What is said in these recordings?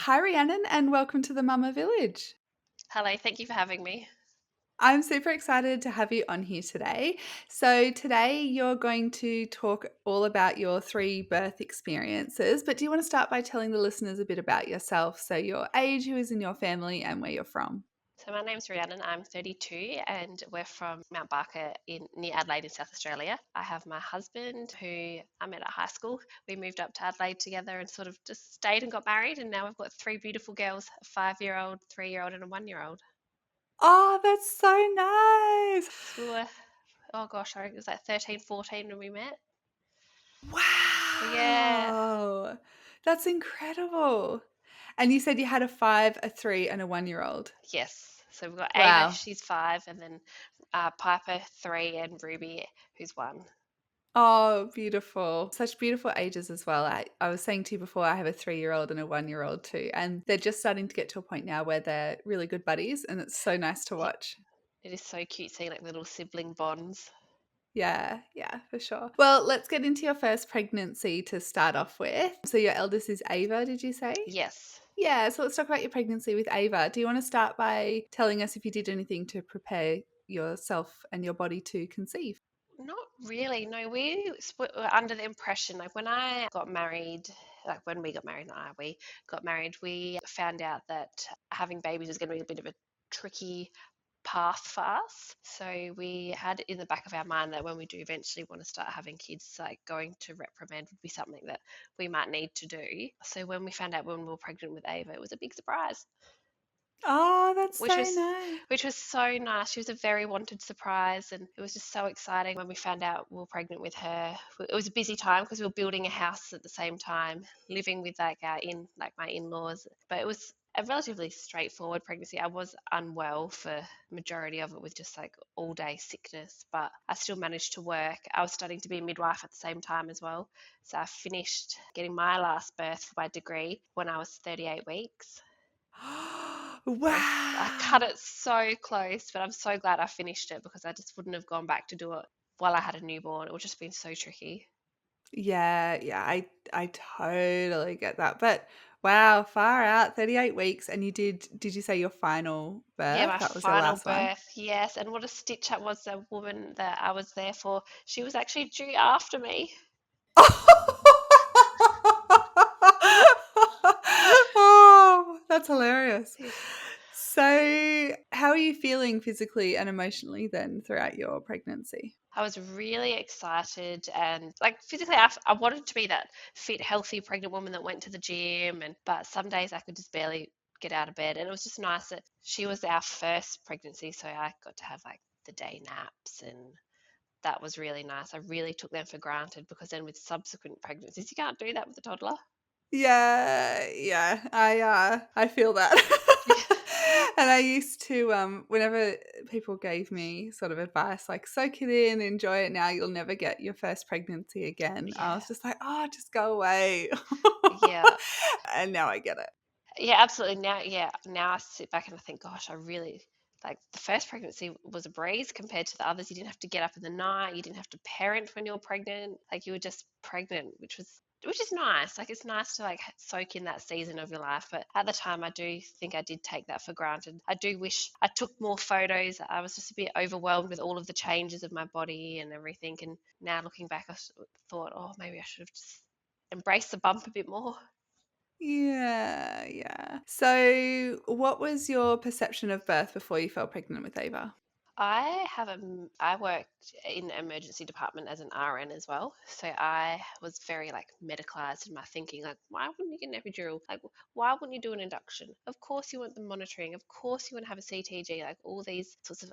Hi, Rhiannon, and welcome to the Mama Village. Hello, thank you for having me. I'm super excited to have you on here today. So, today you're going to talk all about your three birth experiences, but do you want to start by telling the listeners a bit about yourself? So, your age, who is in your family, and where you're from? So my name's Rhianon, I'm 32 and we're from Mount Barker in near Adelaide in South Australia. I have my husband who I met at high school. We moved up to Adelaide together and sort of just stayed and got married, and now we've got three beautiful girls, a 5-year-old, 3-year-old and a 1-year-old. Oh, that's so nice. We were, oh gosh, I think it was like 13, 14 when we met. So yeah, Wow. That's incredible. And you said you had a 5, a 3, and a 1-year-old. yes. So we've got Ava, Wow. she's 5, and then Piper 3 and Ruby who's 1. Oh, beautiful. Such beautiful ages as well. I was saying to you before, I have a 3-year-old and a 1-year-old too. And they're just starting to get to a point now where they're really good buddies. And it's so nice to Yeah, watch. it is so cute seeing like little sibling bonds. Yeah, yeah, for sure. Well, let's get into your first pregnancy to start off with. So, your eldest is Ava, did you say? Yes. Yeah, so let's talk about your pregnancy with Ava. Do you want to start by telling us if you did anything to prepare yourself and your body to conceive? Not really. No, were under the impression, like when I got married, like when we got married, not I, we got married, we found out that having babies was going to be a bit of a tricky path for us. So we had in the back of our mind that when we do eventually want to start having kids, like going to reprimand would be something that we might need to do. So when we found out when we were pregnant with Ava, it was a big surprise. Oh, that's which so was nice. which was so nice. She was a very wanted surprise, and it was just so exciting when we found out we were pregnant with her. It was a busy time because we were building a house at the same time, living with like my in-laws. But it was a relatively straightforward pregnancy. I was unwell for majority of it with just like all day sickness, but I still managed to work. I was studying to be a midwife at the same time as well. So I finished getting my last birth for my degree when I was 38 weeks. I cut Wow. it so close, but I'm so glad I finished it because I just wouldn't have gone back to do it while I had a newborn. It would just been so tricky. Yeah, yeah, I totally get that. But wow, far out, 38 weeks, and did you say your final Yeah, birth? my That was your final last one? birth, yes. And what a stitch up was the woman that I was there for. She was actually due after me. Oh, that's hilarious. So, how are you feeling physically and emotionally then throughout your pregnancy? I was really excited and like physically, I wanted to be that fit, healthy pregnant woman that went to the gym, and but some days I could just barely get out of bed, and it was just nice that she was our first pregnancy, so I got to have like the day naps, and that was really nice. I really took them for granted because then with subsequent pregnancies, you can't do that with a toddler. Yeah, yeah, I feel that. And I used to, whenever people gave me sort of advice like, "Soak it in, enjoy it now, you'll never get your first pregnancy again," I Yeah, was just like, "Oh, just go away." yeah, And now I get it. yeah, absolutely. Now I sit back and I think, gosh, I really like the first pregnancy was a breeze compared to the others. You didn't have to get up in the night. You didn't have to parent when you're pregnant. Like you were just pregnant, which is nice. Like it's nice to like soak in that season of your life. But at the time, I do think I did take that for granted. I do wish I took more photos. I was just a bit overwhelmed with all of the changes of my body and everything. And now looking back, thought, oh, maybe I should have just embraced the bump a bit more. Yeah, yeah. So, what was your perception of birth before you fell pregnant with Ava? I worked in the emergency department as an RN as well. So I was very like medicalized in my thinking, like, why wouldn't you get an epidural? Like, why wouldn't you do an induction? Of course you want the monitoring. Of course you want to have a CTG, like all these sorts of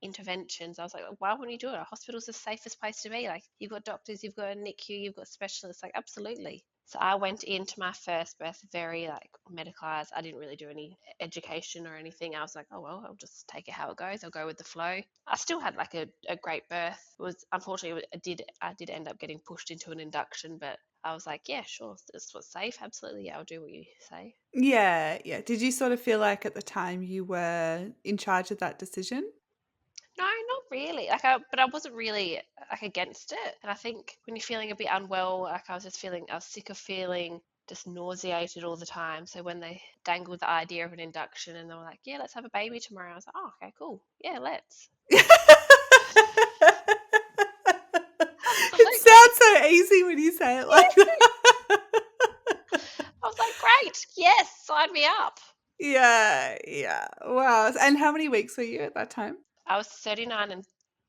interventions. I was like, why wouldn't you do it? A hospital's the safest place to be. Like you've got doctors, you've got a NICU, you've got specialists, like absolutely. So I went into my first birth very like medicalized. I didn't really do any education or anything. I was like, oh well, I'll just take it how it goes. I'll go with the flow. I still had like a great birth. It was unfortunately I did end up getting pushed into an induction, but I was like, yeah, sure, this was safe. Absolutely, yeah, I'll do what you say. Yeah, yeah. Did you sort of feel like at the time you were in charge of that decision? No, not really. But I wasn't really like against it. And I think when you're feeling a bit unwell, like I was sick of feeling just nauseated all the time. So when they dangled the idea of an induction and they were like, "Yeah, let's have a baby tomorrow," I was like, "Oh, okay, cool. Yeah, let's." It Absolutely. sounds so easy when you say it like that. I was like, "Great. Yes, sign me up." Yeah, yeah. Wow. And how many weeks were you at that time? I was 39 and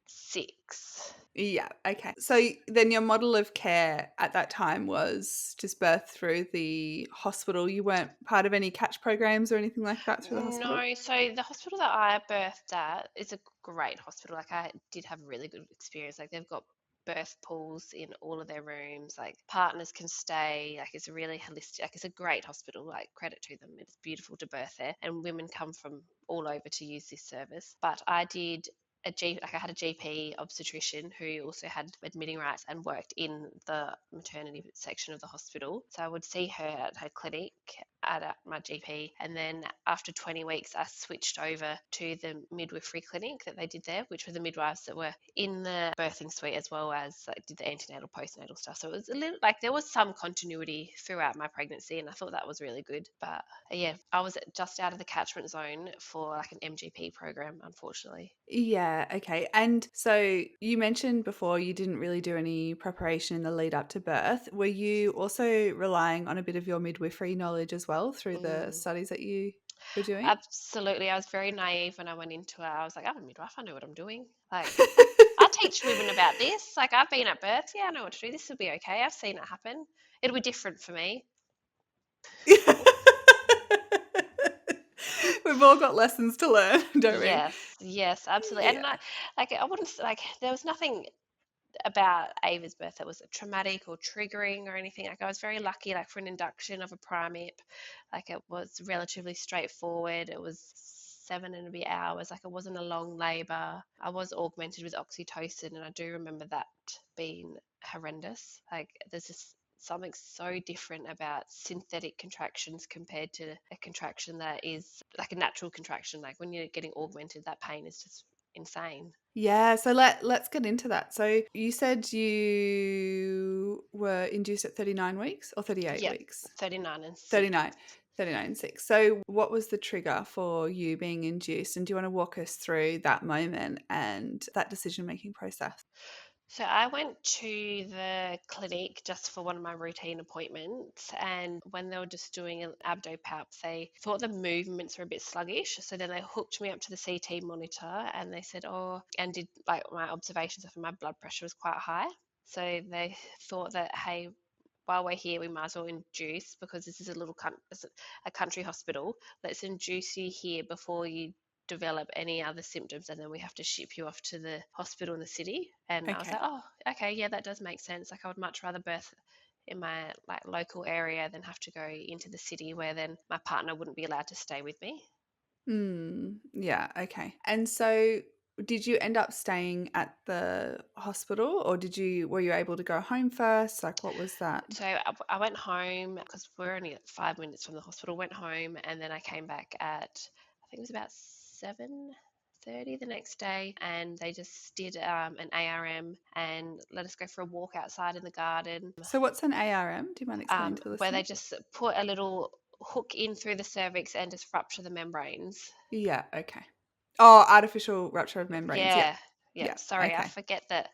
6. Yeah, okay. So then your model of care at that time was just birth through the hospital. You weren't part of any catch programs or anything like that through the hospital? No, so the hospital that I birthed at is a great hospital. Like I did have a really good experience. Like they've got birth pools in all of their rooms. Like partners can stay. Like it's a really holistic. Like it's a great hospital. Like credit to them. It's beautiful to birth there, and women come from all over to use this service. But I did like I had a GP obstetrician who also had admitting rights and worked in the maternity section of the hospital. So I would see her at her clinic at my GP, and then after 20 weeks, I switched over to the midwifery clinic that they did there, which were the midwives that were in the birthing suite as well as like did the antenatal, postnatal stuff. So it was a little like there was some continuity throughout my pregnancy, and I thought that was really good. But yeah, I was just out of the catchment zone for like an MGP program, unfortunately. Yeah, okay. And so you mentioned before you didn't really do any preparation in the lead up to birth. Were you also relying on a bit of your midwifery knowledge as well through the Mm. studies that you were doing? Absolutely. I was very naive when I went into it. I was like, I'm a midwife. I know what I'm doing. Like, I teach women about this. Like, I've been at birth. Yeah, I know what to do. This will be okay. I've seen it happen. It'll be different for me. We've all got lessons to learn, don't we? Yes, yes, absolutely. And Yeah. I wouldn't like there was nothing about Ava's birth that was traumatic or triggering or anything. Like I was very lucky, like for an induction of a primip, like it was relatively straightforward. It was 7.5 hours. Like it wasn't a long labour. I was augmented with oxytocin, and I do remember that being horrendous. Like there's just something so different about synthetic contractions compared to a contraction that is like a natural contraction. Like when you're getting augmented, that pain is just insane. Yeah, so let's get into that. So you said you were induced at 39 weeks or 38 Yep, weeks? 39 and 6. 39, 39 and 6. So what was the trigger for you being induced? And do you want to walk us through that moment and that decision-making process? So I went to the clinic just for one of my routine appointments, and when they were just doing an abdo palp, they thought the movements were a bit sluggish. So then they hooked me up to the CT monitor, and they said, "Oh," and did like my observations of my blood pressure was quite high. So they thought that, hey, while we're here, we might as well induce because this is a country hospital. Let's induce you here before you develop any other symptoms, and then we have to ship you off to the hospital in the city. And I was like, Okay. oh, okay, yeah, that does make sense. Like I would much rather birth in my like local area than have to go into the city where then my partner wouldn't be allowed to stay with me. Yeah, okay. And so did you end up staying at the hospital or were you able to go home first? Like what was that? So I went home because we're only 5 minutes from the hospital. Went home and then I came back at I think it was about 7:30 the next day, and they just did an ARM and let us go for a walk outside in the garden, So what's an ARM? Do you mind explaining to the where they listeners? just put a little hook in through the cervix and just rupture the membranes. Yeah, okay. Oh, artificial rupture of membranes. Yeah. Yeah, yeah. Yeah. Sorry, I Okay. forget that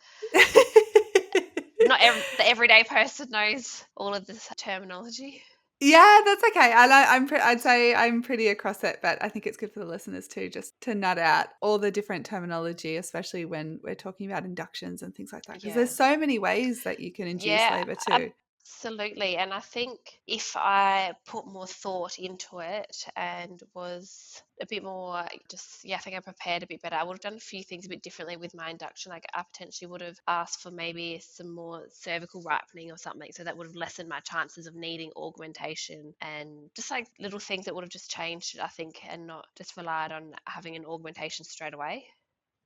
not the everyday person knows all of this terminology. Yeah, that's okay. I'd say I'm pretty across it, but I think it's good for the listeners too, just to nut out all the different terminology, especially when we're talking about inductions and things like that, because there's Yeah. so many ways that you can induce Yeah, labor too. absolutely. And I think if I put more thought into it and was a bit more just, yeah, I think I prepared a bit better. I would have done a few things a bit differently with my induction. Like I potentially would have asked for maybe some more cervical ripening or something. So that would have lessened my chances of needing augmentation and just like little things that would have just changed, I think, and not just relied on having an augmentation straight away.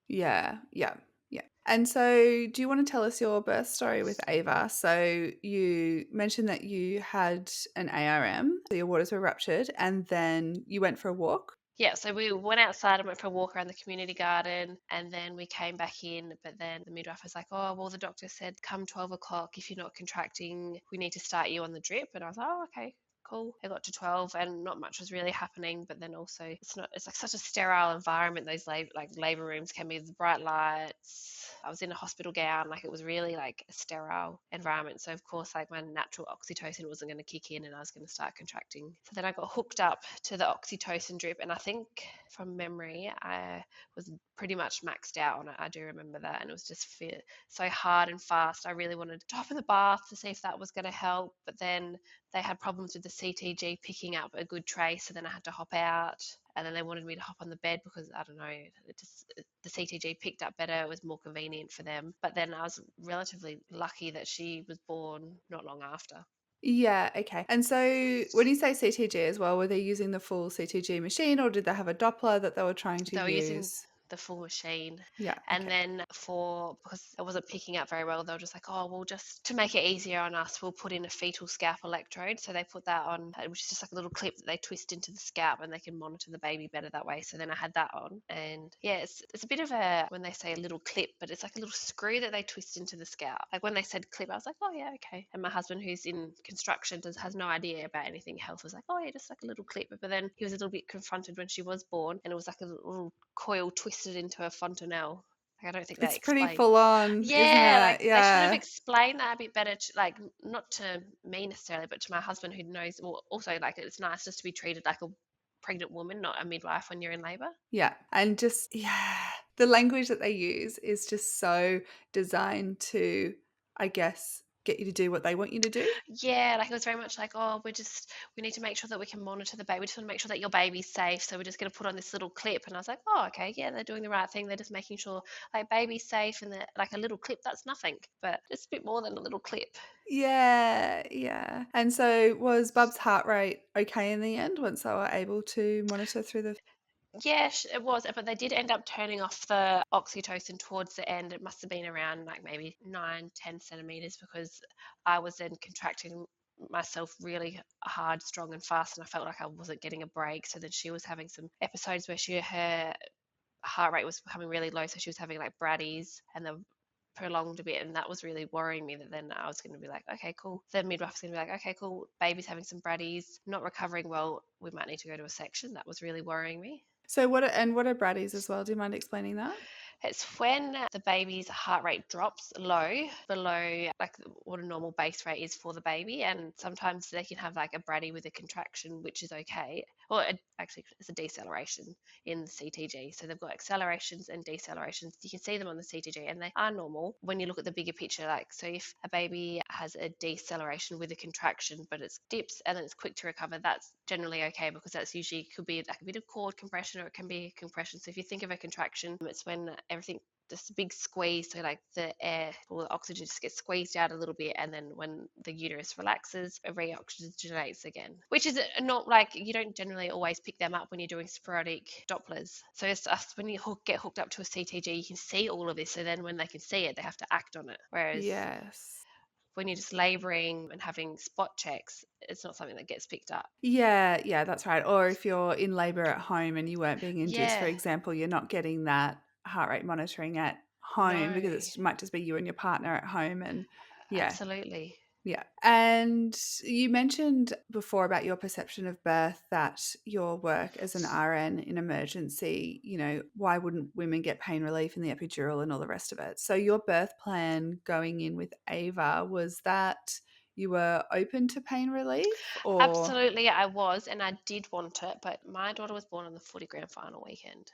Yeah, yeah, yeah. And so, do you want to tell us your birth story with Ava? So, you mentioned that you had an ARM, so your waters were ruptured, and then you went for a walk. Yeah, so we went outside and went for a walk around the community garden, and then we came back in. But then the midwife was like, "Oh, well, the doctor said come 12 o'clock. If you're not contracting, we need to start you on the drip." And I was like, "Oh, okay." Cool. I got to 12 and not much was really happening, but then also it's like such a sterile environment. Those labor rooms can be, the bright lights. I was in a hospital gown, like it was really like a sterile environment. So of course, like my natural oxytocin wasn't going to kick in and I was going to start contracting. So then I got hooked up to the oxytocin drip, and I think from memory I was pretty much maxed out on it. I do remember that, and it was just so hard and fast. I really wanted to hop in the bath to see if that was going to help, but then they had problems with the CTG picking up a good trace, so then I had to hop out. And then they wanted me to hop on the bed because I don't know, the CTG picked up better. It was more convenient for them. But then I was relatively lucky that she was born not long after. Yeah, okay. And so when you say CTG as well, were they using the full CTG machine or did they have a Doppler that they were trying to They were using use? the full machine. Yeah, And okay. then because it wasn't picking up very well, they were just like, oh, well, just to make it easier on us, we'll put in a fetal scalp electrode. So they put that on, which is just like a little clip that they twist into the scalp and they can monitor the baby better that way. So then I had that on. And yeah, it's a bit of a, when they say a little clip, but it's like a little screw that they twist into the scalp. Like when they said clip, I was like, oh, yeah, okay. And my husband, who's in construction, has no idea about anything health, was like, oh, yeah, just like a little clip. But then he was a little bit confronted when she was born, and it was like a little coil twisted into a fontanelle. Like, I don't think they It's pretty explained. full on, isn't Yeah, like it? they should have Yeah. explained that a bit better, like not to me necessarily, but to my husband who knows. Well, also like it's nice just to be treated like a pregnant woman, not a midwife when you're in labour. Yeah. And just, yeah, the language that they use is just so designed to, I guess, get you to do what they want you to do. Yeah, like it was very much like, oh, we need to make sure that we can monitor the baby. We just want to make sure that your baby's safe. So we're just going to put on this little clip. And I was like, oh, okay, yeah, they're doing the right thing. They're just making sure like baby's safe, and they're like a little clip. That's nothing, but it's a bit more than a little clip. Yeah, yeah. And so was Bub's heart rate okay in the end once they were able to monitor through the Yes, it was, but they did end up turning off the oxytocin towards the end. It must have been around like maybe 9, 10 centimeters, because I was then contracting myself really hard, strong, and fast, and I felt like I wasn't getting a break. So then she was having some episodes where her heart rate was becoming really low, so she was having like braddies, and the prolonged a bit, and that was really worrying me. That then I was going to be like, okay, cool. The midwife was going to be like, okay, cool. Baby's having some braddies, not recovering well. We might need to go to a section. That was really worrying me. So what are braddies as well? Do you mind explaining that? It's when the baby's heart rate drops low, below like what a normal base rate is for the baby, and sometimes they can have like a braddy with a contraction, which is okay. Or actually, it's a deceleration in the CTG. So they've got accelerations and decelerations. You can see them on the CTG, and they are normal when you look at the bigger picture. Like, so if a baby has a deceleration with a contraction, but it's dips and then it's quick to recover, that's generally okay, because that's usually could be like a bit of cord compression, or it can be a compression. So if you think of a contraction, it's when everything, just a big squeeze, so like the air or the oxygen just gets squeezed out a little bit, and then when the uterus relaxes, it reoxygenates again, which is not like, you don't generally always pick them up when you're doing sporadic dopplers. So it's us, when you get hooked up to a CTG, you can see all of this, so then when they can see it, they have to act on it. Whereas Yes. when you're just laboring and having spot checks, it's not something that gets picked up. Yeah, yeah, that's right. Or if you're in labor at home and you weren't being induced, for Yeah, example, you're not getting that heart rate monitoring at home no, because it might just be you and your partner at home and yeah. absolutely. Yeah. And you mentioned before about your perception of birth that your work as an RN in emergency, why wouldn't women get pain relief in the epidural and all the rest of it? So your birth plan going in with Ava, was that you were open to pain relief or Absolutely, I was, and I did want it, but my daughter was born on the footy grand final weekend,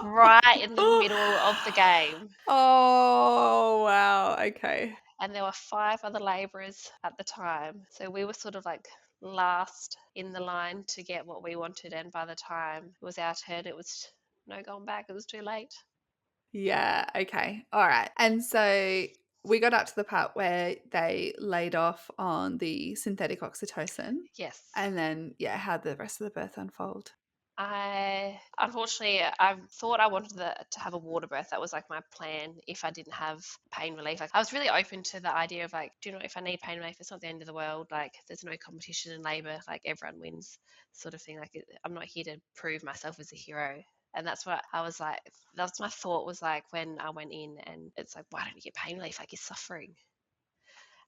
right in the middle of the game. Oh, wow. Okay. And there were 5 other labourers at the time. So we were sort of like last in the line to get what we wanted. And by the time it was our turn, it was no going back. It was too late. Yeah, okay. All right. And so we got up to the part where they laid off on the synthetic oxytocin Yes. and then yeah, how the rest of the birth unfold. I thought I wanted to have a water birth. That was like my plan if I didn't have pain relief. Like I was really open to the idea of like, do you know, if I need pain relief, it's not the end of the world. Like there's no competition in labor. Like everyone wins, sort of thing. Like I'm not here to prove myself as a hero. And that's what I was like. That's my thought was like when I went in, and it's like, why don't you get pain relief? Like you're suffering,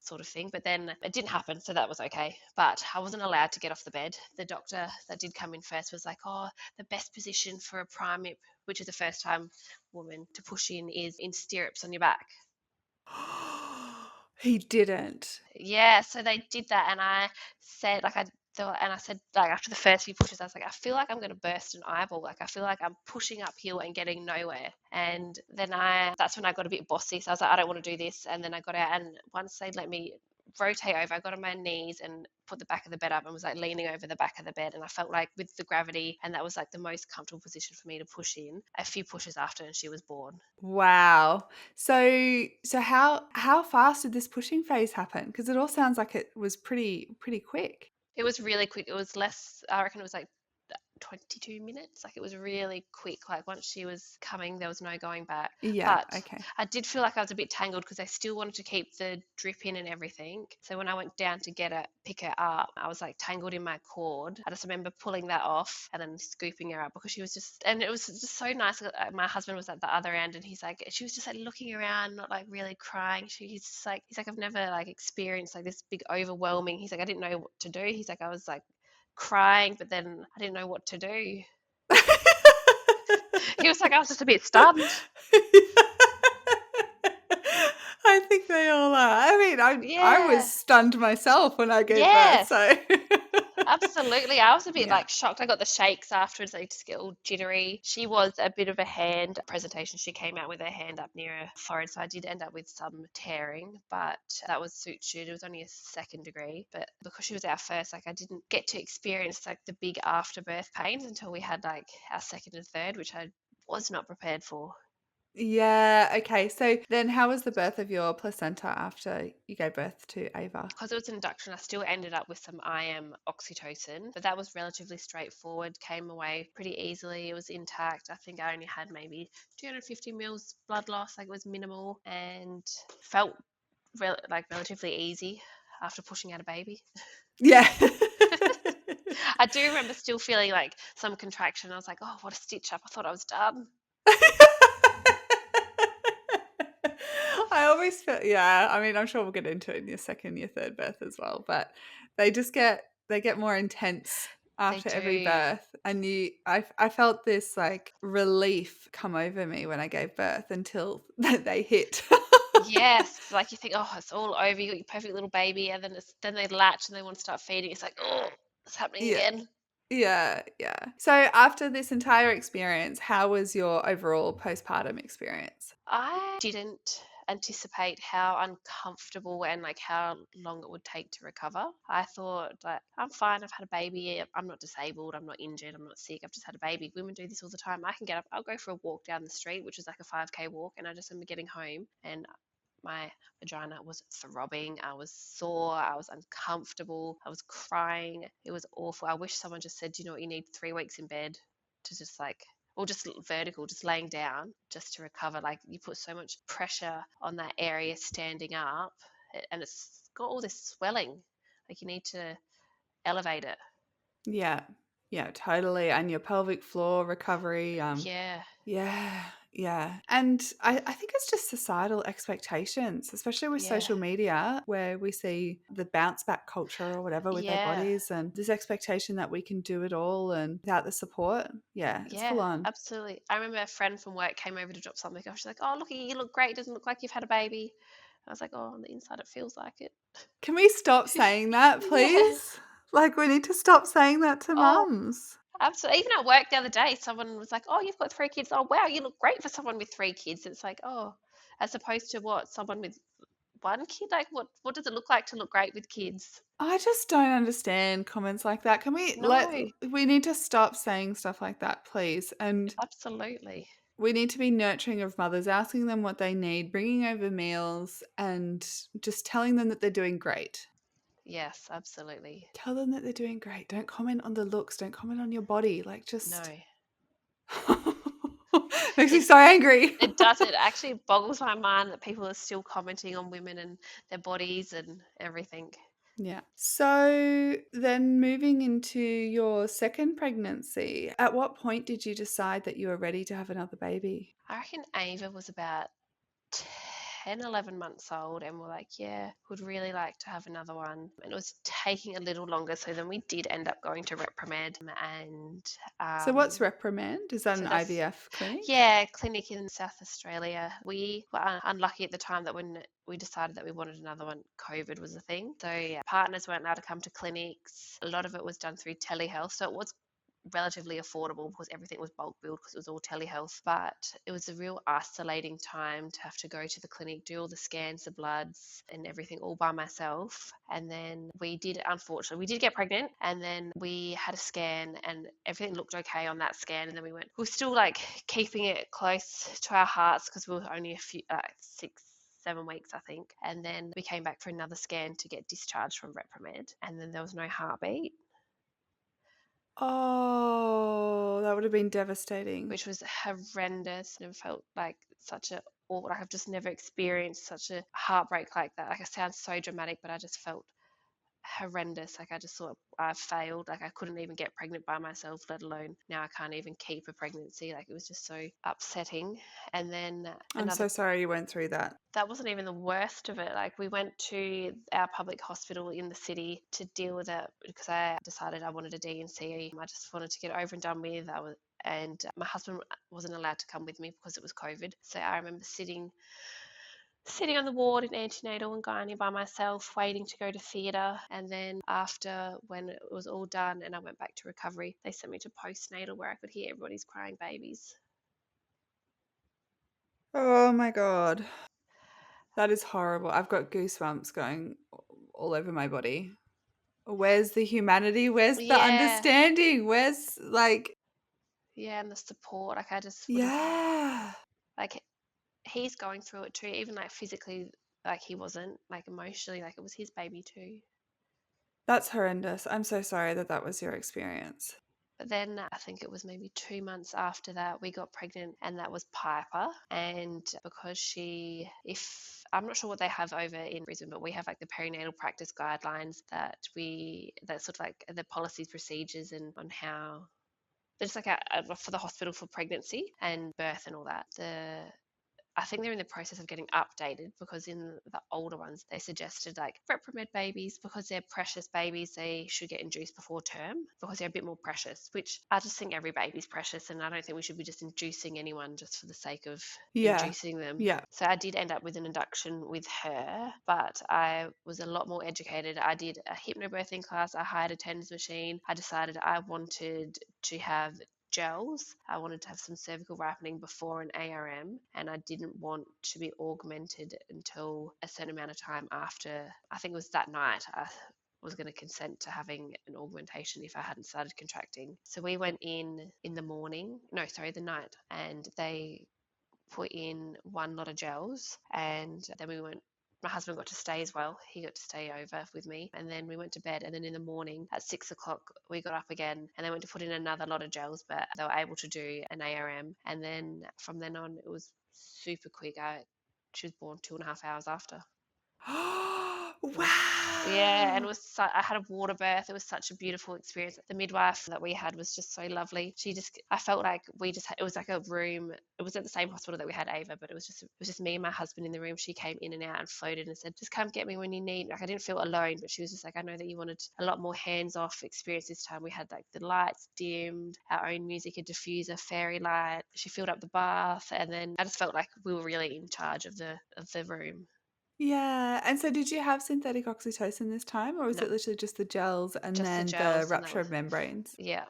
sort of thing. But then it didn't happen, so that was okay. But I wasn't allowed to get off the bed. The doctor that did come in first was like, oh, the best position for a primate, which is a first time woman to push in, is in stirrups on your back. He didn't. Yeah, so they did that, and I said, like, I thought, and I said, like, after the first few pushes, I was like, I feel like I'm going to burst an eyeball. Like, I feel like I'm pushing uphill and getting nowhere. And then that's when I got a bit bossy. So I was like, I don't want to do this. And then I got out, and once they let me rotate over, I got on my knees and put the back of the bed up and was like leaning over the back of the bed. And I felt like with the gravity, and that was like the most comfortable position for me to push in. A few pushes after, and she was born. Wow. So how fast did this pushing phase happen? Because it all sounds like it was pretty quick. It was really quick. It was less, I reckon it was like 22 minutes. Like it was really quick. Like once she was coming, there was no going back. Yeah, But okay. I did feel like I was a bit tangled because I still wanted to keep the drip in and everything. So when I went down to pick her up, I was like tangled in my cord. I just remember pulling that off and then scooping her up because she was just, and it was just so nice. My husband was at the other end, and she was just like looking around, not like really crying. He's like, I've never like experienced like this big overwhelming. He's like, I didn't know what to do. He's like, I was like crying, but then I didn't know what to do. He was like, I was just a bit stunned. I think they all are. I mean, I was Yeah. stunned myself when I gave birth, Yes. so Absolutely. I was a bit yeah. like shocked. I got the shakes afterwards. I just get all jittery. She was a bit of a hand presentation. She came out with her hand up near her forehead. So I did end up with some tearing, but that was sutured. It was only a second degree. But because she was our first, like I didn't get to experience like the big afterbirth pains until we had like our second and third, which I was not prepared for. Yeah, okay. So then how was the birth of your placenta after you gave birth to Ava? Because it was an induction, I still ended up with some IM oxytocin, but that was relatively straightforward, came away pretty easily. It was intact. I think I only had maybe 250 mils blood loss, like it was minimal, and felt relatively easy after pushing out a baby. Yeah. I do remember still feeling like some contraction. I was like, oh, what a stitch up. I thought I was done. I always feel, yeah, I mean, I'm sure we'll get into it in your second, your third birth as well, but they get more intense They after every do. birth. And I felt this like relief come over me when I gave birth until they hit. Yes, like you think, oh, it's all over. You got your perfect little baby, and then they latch and they want to start feeding. It's like, oh, it's happening Yeah. again. Yeah, yeah. So after this entire experience, how was your overall postpartum experience? I didn't anticipate how uncomfortable and like how long it would take to recover. I thought like I'm fine, I've had a baby, I'm not disabled, I'm not injured, I'm not sick, I've just had a baby. Women do this all the time. I can get up, I'll go for a walk down the street, which is like a 5K walk, and I just remember getting home and my vagina was throbbing. I was sore. I was uncomfortable. I was crying. It was awful. I wish someone just said, you know what, you need 3 weeks in bed to just like, or just vertical, just laying down just to recover. Like you put so much pressure on that area standing up, and it's got all this swelling. Like you need to elevate it. Yeah. Yeah, totally. And your pelvic floor recovery, Yeah. yeah, yeah. And I think it's just societal expectations, especially with Yeah. social media, where we see the bounce back culture or whatever with their Yeah. bodies and this expectation that we can do it all and without the support. Yeah, it's Yeah, full on. absolutely. I remember a friend from work came over to drop something off. She's like, "Oh, look, you look great. Doesn't look like you've had a baby." I was like, "Oh, on the inside, it feels like it." Can we stop saying that, Yeah. please? Like, we need to stop saying that to Oh, mums. absolutely. Even at work the other day, someone was like, "Oh, you've got 3 kids. Oh, wow, you look great for someone with 3 kids." It's like, oh, as opposed to what someone with one kid. Like, what does it look like to look great with kids? I just don't understand comments like that. No, We need to stop saying stuff like that, please. And absolutely. we need to be nurturing of mothers, asking them what they need, bringing over meals, and just telling them that they're doing great. Yes, absolutely. Tell them that they're doing great. Don't comment on the looks. Don't comment on your body. Like, just No. makes me It so angry. it does. It actually boggles my mind that people are still commenting on women and their bodies and everything. Yeah. So then moving into your second pregnancy, at what point did you decide that you were ready to have another baby? I reckon Ava was about 10, 11 months old, and we're like, yeah, would really like to have another one. And it was taking a little longer. So then we did end up going to Repromed, and So what's um, reprimand? Is that so an that's, IVF clinic? yeah, clinic in South Australia. We were unlucky at the time that when we decided that we wanted another one, COVID was a thing. So yeah, partners weren't allowed to come to clinics. A lot of it was done through telehealth. So it was relatively affordable because everything was bulk billed because it was all telehealth. But it was a real isolating time to have to go to the clinic, do all the scans, the bloods, and everything all by myself. And then unfortunately, we did get pregnant, and then we had a scan, and everything looked okay on that scan. And then we were still like keeping it close to our hearts because we were only a few, 6, 7 weeks, I think. And then we came back for another scan to get discharged from Repromed, and then there was no heartbeat, Oh, that would have been devastating. which was horrendous and felt like such a like I've just never experienced such a heartbreak like that. Like it sounds so dramatic, but I just felt horrendous. Like I just thought I failed. Like I couldn't even get pregnant by myself, let alone now I can't even keep a pregnancy. Like it was just so upsetting. And then I'm another so sorry you went through that. that wasn't even the worst of it. Like we went to our public hospital in the city to deal with it because I decided I wanted a D&C. I just wanted to get over and done with. And my husband wasn't allowed to come with me because it was COVID. So I remember sitting on the ward in antenatal and gynae by myself, waiting to go to theatre. And then after, when it was all done and I went back to recovery, they sent me to postnatal where I could hear everybody's crying babies. Oh my God. That is horrible. I've got goosebumps going all over my body. Where's the humanity? Where's the Yeah, understanding? Where's like, yeah, and the support. Like I just would have, yeah, like he's going through it too, even like physically, like he wasn't, like emotionally, like it was his baby too. that's horrendous. I'm so sorry that that was your experience. But then I think it was maybe 2 months after that we got pregnant, and that was Piper. And because if I'm not sure what they have over in Brisbane, but we have like the perinatal practice guidelines that sort of like the policies, procedures, and on how. It's like for the hospital for pregnancy and birth and all that. I think they're in the process of getting updated because in the older ones, they suggested like repromed babies, because they're precious babies, they should get induced before term because they're a bit more precious, which I just think every baby's precious. And I don't think we should be just inducing anyone just for the sake of Yeah. inducing them. Yeah. So I did end up with an induction with her, but I was a lot more educated. I did a hypnobirthing class. I hired a TENS machine. I decided I wanted to have gels. I wanted to have some cervical ripening before an ARM, and I didn't want to be augmented until a certain amount of time after. I think it was that night I was going to consent to having an augmentation if I hadn't started contracting. So we went in the morning, no, sorry, the night, and they put in one lot of gels, and then we went. My husband got to stay as well. He got to stay over with me, and then we went to bed. And then in the morning at 6 o'clock, we got up again, and they went to put in another lot of gels, but they were able to do an ARM. And then from then on, it was super quick. She was born 2.5 hours after. It was, yeah, and Wow. I had a water birth. It was such a beautiful experience. The midwife that we had was just so lovely. I felt like it was like a room. It was at the same hospital that we had Ava, but it was just me and my husband in the room. She came in and out and floated and said, just come get me when you need. Like I didn't feel alone, but she was just like, I know that you wanted a lot more hands-off experience this time. We had like the lights dimmed, our own music, a diffuser, fairy light. She filled up the bath, and then I just felt like we were really in charge of the room. Yeah. And so did you have synthetic oxytocin this time, or was No, it literally just the gels and just the then the gels, and that rupture was, of membranes? yeah.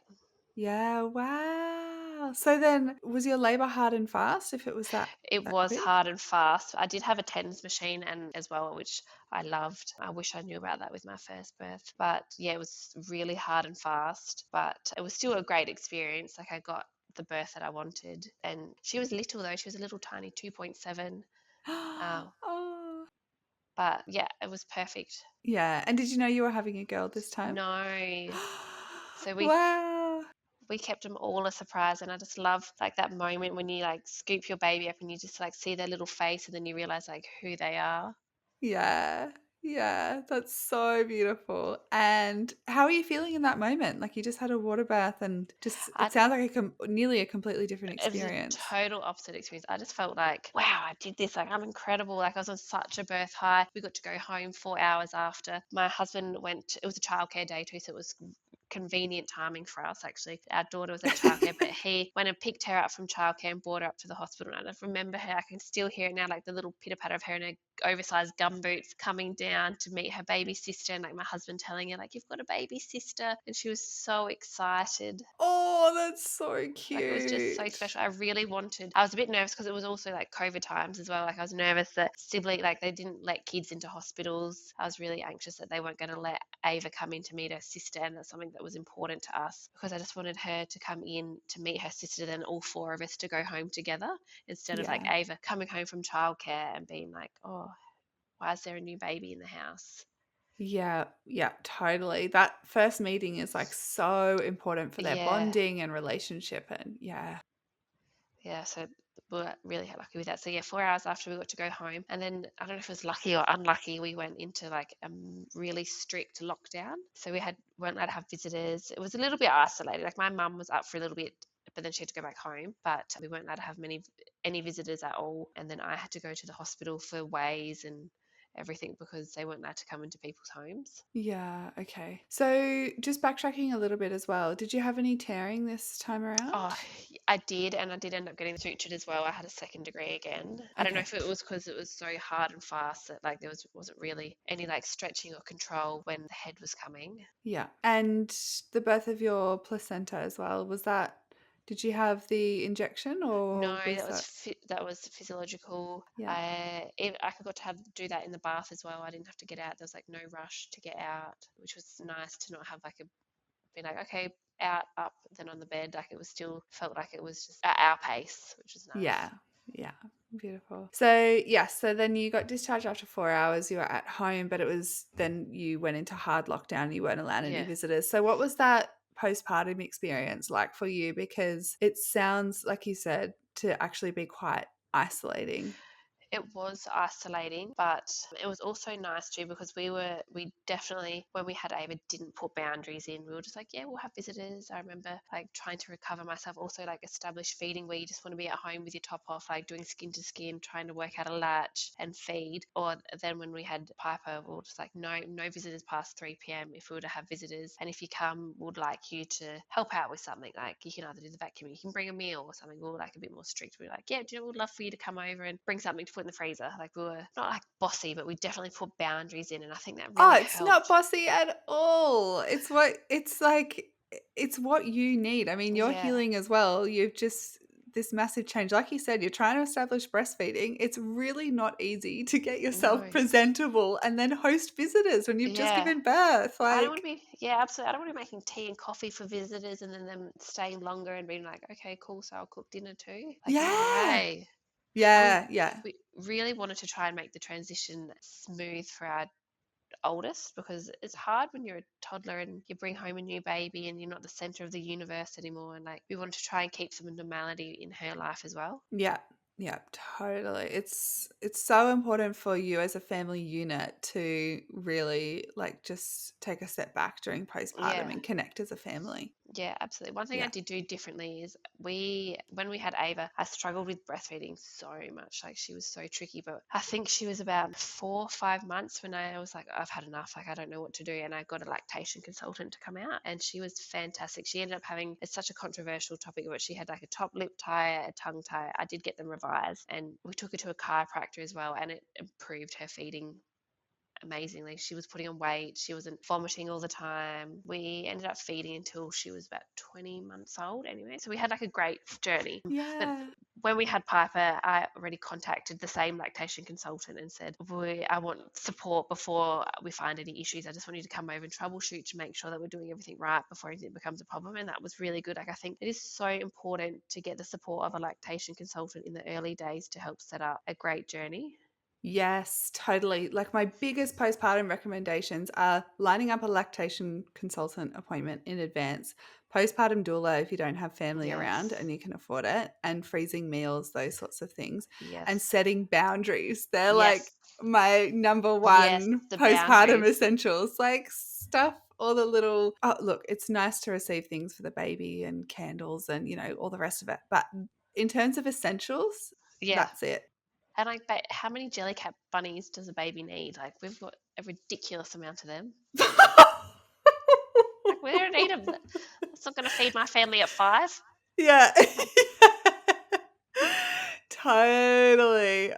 Yeah. Wow. So then was your labor hard and fast if it was It that was quick? hard and fast. I did have a TENS machine and as well, which I loved. I wish I knew about that with my first birth. But yeah, it was really hard and fast, but it was still a great experience. Like I got the birth that I wanted. And she was little though. She was a little tiny 2.7. Uh, Oh. But yeah, it was perfect. Yeah, and did you know you were having a girl this time? No. So Wow. we kept them all a surprise, and I just love like that moment when you like scoop your baby up and you just like see their little face and then you realize like who they are. Yeah, yeah, that's so beautiful. And how are you feeling in that moment? Like, you just had a water bath and just I it sounds like nearly a completely different It was a experience. total opposite experience. I just felt like, wow, I did this. Like, I'm incredible. Like, I was on such a birth high. We got to go home 4 hours after. My husband went, it was a childcare day too, so it was convenient timing for us actually. Our daughter was at childcare, but he went and picked her up from childcare and brought her up to the hospital. And I remember her, I can still hear it now, like the little pitter patter of her in her oversized gumboots coming down to meet her baby sister, and like my husband telling her, like, you've got a baby sister. And she was so excited. Oh, that's so Like, it was just so cute. special. I was a bit nervous because it was also like COVID times as well. Like, I was nervous that like they didn't let kids into hospitals. I was really anxious that they weren't going to let Ava come in to meet her sister, and that's something that was important to us because I just wanted her to come in to meet her sister, then all four of us to go home together instead of like Yeah. Ava coming home from childcare and being like, oh, why is there a new baby in the house? Yeah, yeah, totally. That first meeting is, like, so important for their Yeah. bonding and relationship and yeah. Yeah, so we were really lucky with that. So yeah, 4 hours after we got to go home, and then I don't know if it was lucky or unlucky, we went into like a really strict lockdown. So weren't allowed to have visitors. It was a little bit isolated. Like my mum was up for a little bit, but then she had to go back home. But we weren't allowed to have any visitors at all. And then I had to go to the hospital for ways and everything because they weren't allowed to come into people's homes. Yeah, okay. So, just backtracking a little bit as well, did you have any tearing this time Oh, around? I did, and I did end up getting sutured as well. I had a second degree again. I don't know Okay. if it was because it was so hard and fast that like wasn't really any like stretching or control when the head was coming. Yeah. And the birth of your placenta as well, was that did you have the injection No, or was that that was physiological. yeah. I got to have do that in the bath as well. I didn't have to get out. There was like no rush to get out, which was nice to not have like a be like okay out up then on the bed. Like it was still felt like it was just at our pace, which was Yeah. nice. Yeah. Beautiful. So, yes, so then you got discharged after 4 hours, you were at home, but it was then you went into hard lockdown, you weren't allowed any Yeah. visitors. So, what was that postpartum experience like for you? Because it sounds, like you said, to actually be quite isolating. It was isolating, but it was also nice too because we definitely, when we had Ava, didn't put boundaries in. We were just like, yeah, we'll have visitors. I remember like trying to recover myself, also like establish feeding where you just want to be at home with your top off, like doing skin to skin, trying to work out a latch and feed. Or then when we had Piper, we were just like, no visitors past 3 p.m. if we were to have visitors. And if you come, we'd like you to help out with something. Like you can either do the vacuuming, you can bring a meal or something. We were like a bit more strict. We were like, yeah, do you know, we'd love for you to come over and bring something to put in the freezer. Like we were not like bossy, but we definitely put boundaries in, and I think that Oh, really it's not helped. bossy at all. It's what it's like it's what you need. I mean, you're Yeah, healing as well. You've just this massive change. Like you said, you're trying to establish breastfeeding. It's really not easy to get yourself no, presentable and then host visitors when you've just yeah. given birth. I don't want Like, to be, yeah, absolutely. I don't want to be making tea and coffee for visitors and then them staying longer and being like, okay, cool, so I'll cook dinner too. Like, no yeah. way. And Yeah, yeah. we really wanted to try and make the transition smooth for our oldest because it's hard when you're a toddler and you bring home a new baby and you're not the center of the universe anymore. And like, we wanted to try and keep some normality in her life as well. Yeah. Yeah, totally. It's so important for you as a family unit to really like just take a step back during postpartum Yeah. and connect as a family. Yeah, absolutely. One thing I Yeah. did do differently is when we had Ava, I struggled with breastfeeding so much. Like she was so tricky, but I think she was about 4 or 5 months when I was like, I've had enough. Like I don't know what to do, and I got a lactation consultant to come out, and she was fantastic. She ended up having it's such a controversial topic, but she had like a top lip tie, a tongue tie. I did get them revised, and we took her to a chiropractor as well, and it improved her feeding amazingly. She was putting on weight. She wasn't vomiting all the time. We ended up feeding until she was about 20 months old anyway. So we had like a great journey. But Yeah. when we had Piper, I already contacted the same lactation consultant and said, I want support before we find any issues. I just want you to come over and troubleshoot to make sure that we're doing everything right before anything becomes a problem. And that was really good. Like I think it is so important to get the support of a lactation consultant in the early days to help set up a great journey. Yes, totally. Like my biggest postpartum recommendations are lining up a lactation consultant appointment in advance, postpartum doula if you don't have family around Yes. and you can afford it, and freezing meals, those sorts of things, and Yes. setting boundaries. They're like Yes. my number Yes, one the postpartum boundaries. essentials. Like stuff all the little oh look, it's nice to receive things for the baby and candles and all the rest of it. But in terms of essentials, Yeah. that's it. And like, how many jellycat bunnies does a baby need? Like, we've got a ridiculous amount of them. Like, we don't need them. That's not going to feed my family at 5. Yeah. Totally.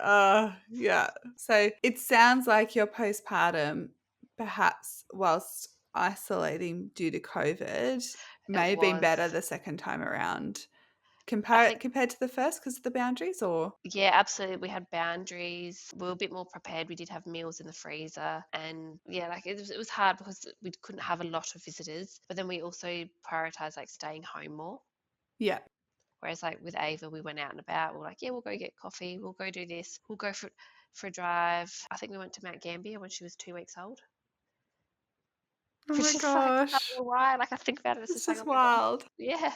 Yeah. So it sounds like your postpartum, perhaps whilst isolating due to COVID, It may have been better was. the second time around. I Compare think, compared to the first because of the boundaries, or yeah, absolutely. We had boundaries. We were a bit more prepared. We did have meals in the freezer. And yeah, like it was hard because we couldn't have a lot of visitors. But then we also prioritized like staying home more. yeah. Whereas like with Ava, we went out and about. We're like, yeah, we'll go get coffee. We'll go do this. We'll go for a drive. I think we went to Mount Gambier when she was 2 weeks old, Oh my which is like, I don't gosh. know why. Like I think about it, it's This just like, is oh my God. wild. Yeah.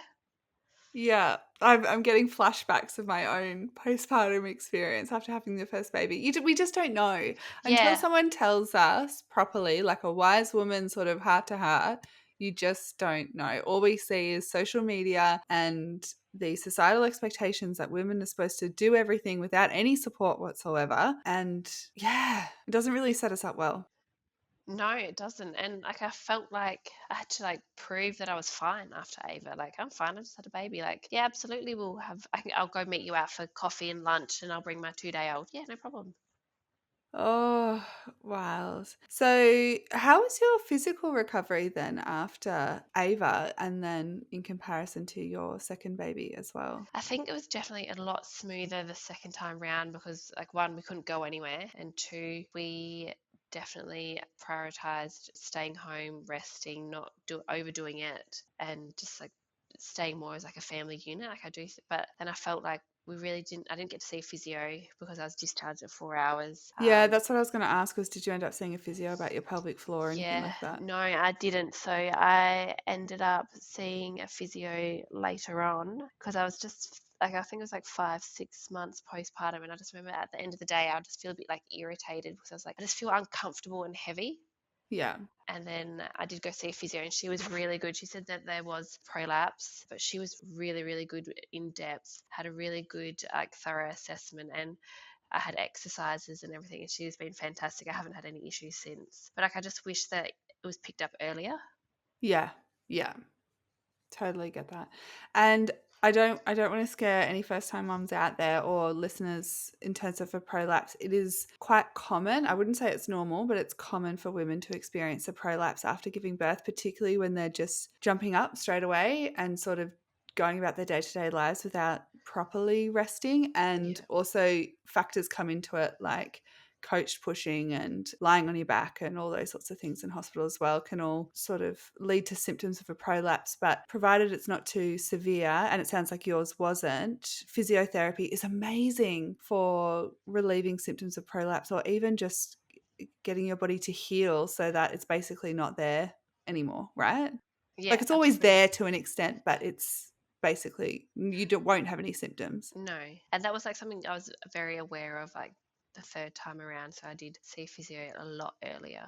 Yeah, I'm getting flashbacks of my own postpartum experience after having the first baby. We just don't know until Yeah. someone tells us properly, like a wise woman, sort of heart to heart. You just don't know. All we see is social media and the societal expectations that women are supposed to do everything without any support whatsoever. And yeah, it doesn't really set us up well. No, it doesn't. And like I felt like I had to like prove that I was fine after Ava. Like I'm fine. I just had a baby. Like yeah, absolutely. I'll go meet you out for coffee and lunch, and I'll bring my 2 day old. Yeah, no problem. Oh, wild. So, how was your physical recovery then after Ava and then in comparison to your second baby as well? I think it was definitely a lot smoother the second time round because like one, we couldn't go anywhere, and two, we definitely prioritized staying home, resting, not overdoing it, and just like staying more as like a family unit. Like I do, but then I felt like we really didn't. I didn't get to see physio because I was discharged at 4 hours. Yeah, that's what I was going to ask was did you end up seeing a physio about your pelvic floor or anything Yeah, like that? no, I didn't. So I ended up seeing a physio later on because I was just like, I think it was like 5, 6 months postpartum. And I just remember at the end of the day, I would just feel a bit like irritated because I was like, I just feel uncomfortable and heavy. Yeah. And then I did go see a physio and she was really good. She said that there was prolapse, but she was really, really good in depth, had a really good, like, thorough assessment. And I had exercises and everything, and she's been fantastic. I haven't had any issues since. But like, I just wish that it was picked up earlier. Yeah. Yeah. Totally get that. And I don't want to scare any first time moms out there or listeners in terms of a prolapse. It is quite common. I wouldn't say it's normal, but it's common for women to experience a prolapse after giving birth, particularly when they're just jumping up straight away and sort of going about their day-to-day lives without properly resting. And Yeah. also factors come into it like coached pushing and lying on your back and all those sorts of things in hospital as well can all sort of lead to symptoms of a prolapse. But provided it's not too severe, and it sounds like yours wasn't, physiotherapy is amazing for relieving symptoms of prolapse or even just getting your body to heal so that it's basically not there anymore, right? Yeah, Like it's always absolutely. there to an extent, but it's basically won't have any symptoms. No. And that was like something I was very aware of, like the third time around. So I did see physio a lot earlier.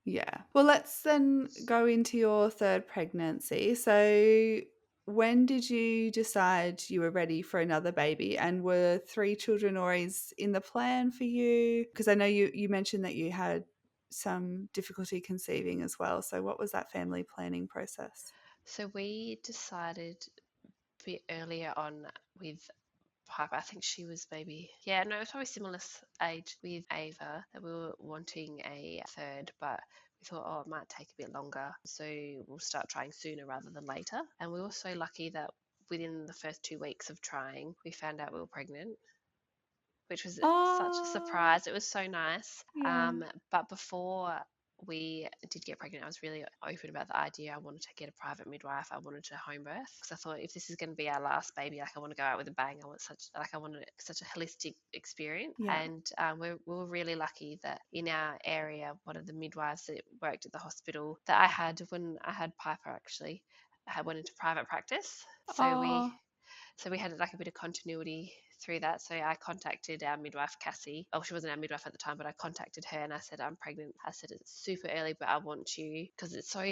Yeah. Well, let's then go into your third pregnancy. So, when did you decide you were ready for another baby? And were three children always in the plan for you? Because I know you mentioned that you had some difficulty conceiving as well. So, what was that family planning process? So we decided a bit earlier on with Piper. I think she was maybe, yeah, no, it was probably similar age with Ava that we were wanting a third, but we thought, oh, it might take a bit longer. So we'll start trying sooner rather than later. And we were so lucky that within the first 2 weeks of trying, we found out we were pregnant, which was such a Oh, surprise. It was so nice. yeah. But before we did get pregnant, I was really open about the idea. I wanted to get a private midwife. I wanted to home birth because I thought if this is going to be our last baby, like I want to go out with a bang. I wanted such a holistic experience. Yeah. And we were really lucky that in our area, one of the midwives that worked at the hospital that I had when I had Piper actually, I went into private practice. So we Oh, so we had like a bit of continuity through that. So I contacted our midwife, Cassie. Oh, she wasn't our midwife at the time, but I contacted her and I said, I'm pregnant. I said, it's super early, but I want you because it's so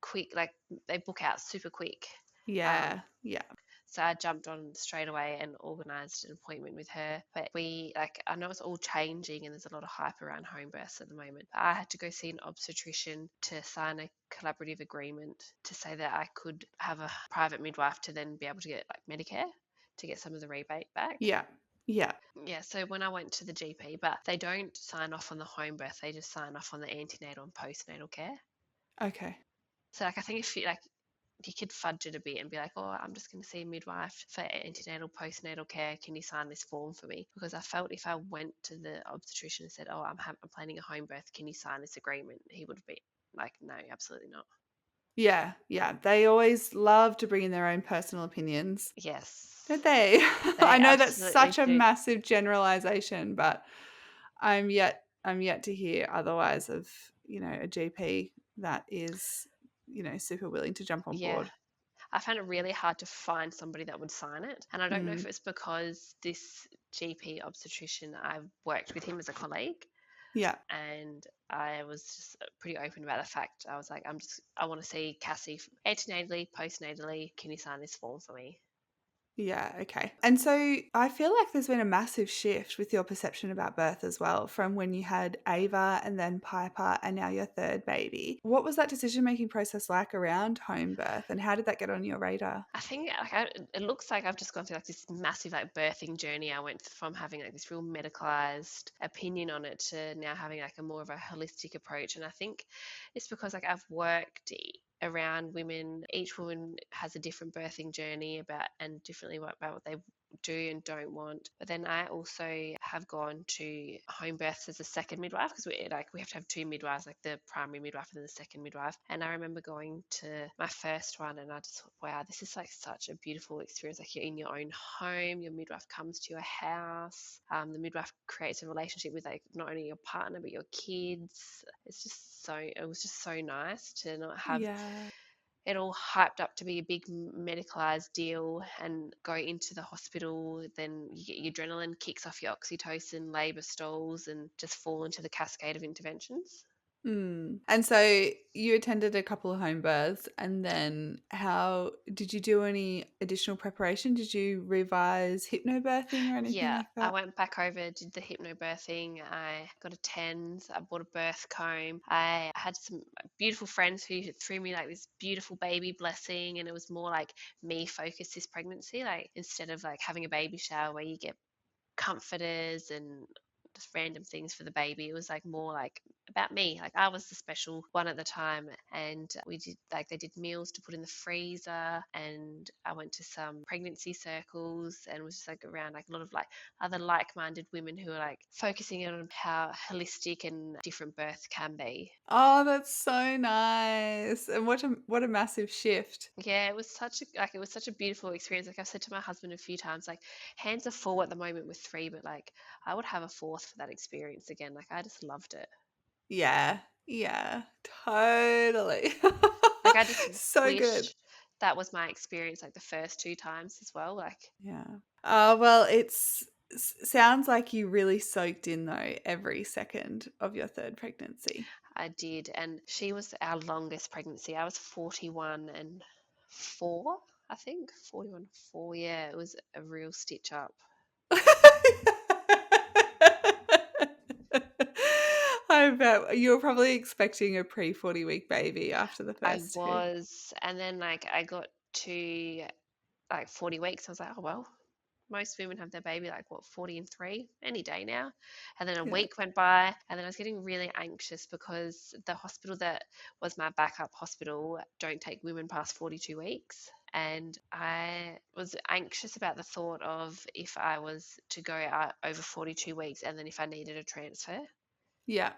quick. Like they book out super quick. Um, yeah. Yeah. so I jumped on straight away and organised an appointment with her. But I know it's all changing and there's a lot of hype around home births at the moment. But I had to go see an obstetrician to sign a collaborative agreement to say that I could have a private midwife to then be able to get like Medicare to get some of the rebate back. Yeah. Yeah. Yeah, so when I went to the GP, but they don't sign off on the home birth, they just sign off on the antenatal and postnatal care. Okay. So like I think if you could fudge it a bit and be like, oh, I'm just going to see a midwife for antenatal, postnatal care. Can you sign this form for me? Because I felt if I went to the obstetrician and said, oh, I'm planning a home birth, can you sign this agreement? He would be like, no, absolutely not. Yeah. Yeah. They always love to bring in their own personal opinions, don't Yes, they? I they know that's absolutely such a do. massive generalization, but I'm yet to hear otherwise of, a GP that is, super willing to jump on Yeah, board. I found it really hard to find somebody that would sign it. And I don't know if Mm. it's because this GP obstetrician, I worked with him as a colleague Yeah. and I was just pretty open about the fact. I was like, I want to see Cassie antenatally, postnatally. Can you sign this form for me? Yeah, okay. And so I feel like there's been a massive shift with your perception about birth as well, from when you had Ava and then Piper and now your third baby. What was that decision-making process like around home birth, and how did that get on your radar? I think it looks like I've just gone through like this massive like birthing journey. I went from having like this real medicalized opinion on it to now having like a more of a holistic approach. And I think it's because like I've worked around women. Each woman has a different birthing journey and differently about what they do and don't want. But then I also have gone to home births as a second midwife because we have to have two midwives, like the primary midwife and then the second midwife. And I remember going to my first one and I just thought, wow, this is like such a beautiful experience. Like you're in your own home, your midwife comes to your house. The midwife creates a relationship with like not only your partner but your kids. It was just so nice to not have Yeah. it all hyped up to be a big medicalized deal and go into the hospital. Then you get your adrenaline kicks off, your oxytocin, labor stalls, and just fall into the cascade of interventions. Mm. And so you attended a couple of home births, and then how did you do any additional preparation? Did you revise hypnobirthing or anything Yeah, like I that? went back over, did the hypnobirthing. I got a TENS. I bought a birth comb. I had some beautiful friends who threw me like this beautiful baby blessing, and it was more like me focused this pregnancy. Like instead of like having a baby shower where you get comforters and just random things for the baby. It was like more like about me. Like I was the special one at the time, and we did like they did meals to put in the freezer, and I went to some pregnancy circles and was just like around like a lot of like other like-minded women who are like focusing on how holistic and different birth can be. Oh, that's so nice. And what a massive shift. Yeah, it was such a beautiful experience. Like I've said to my husband a few times, like hands are full at the moment with three, but like I would have a fourth for that experience again. Like I just loved it. Yeah. Yeah. Totally. Like I just So good. wish that was my experience like the first two times as well. Like Yeah. Well, sounds like you really soaked in though every second of your third pregnancy. I did, and she was our longest pregnancy. I was 41 and 4, I think. 41 4. Yeah, it was a real stitch up. I bet you were probably expecting a pre-40-week baby after the I first two. was, and then like I got to like 40 weeks. I was like, oh well, most women have their baby like what 40 and 3 any day now. And then a Yeah. week went by and then I was getting really anxious because the hospital that was my backup hospital don't take women past 42 weeks. And I was anxious about the thought of if I was to go out over 42 weeks and then if I needed a transfer. Yeah.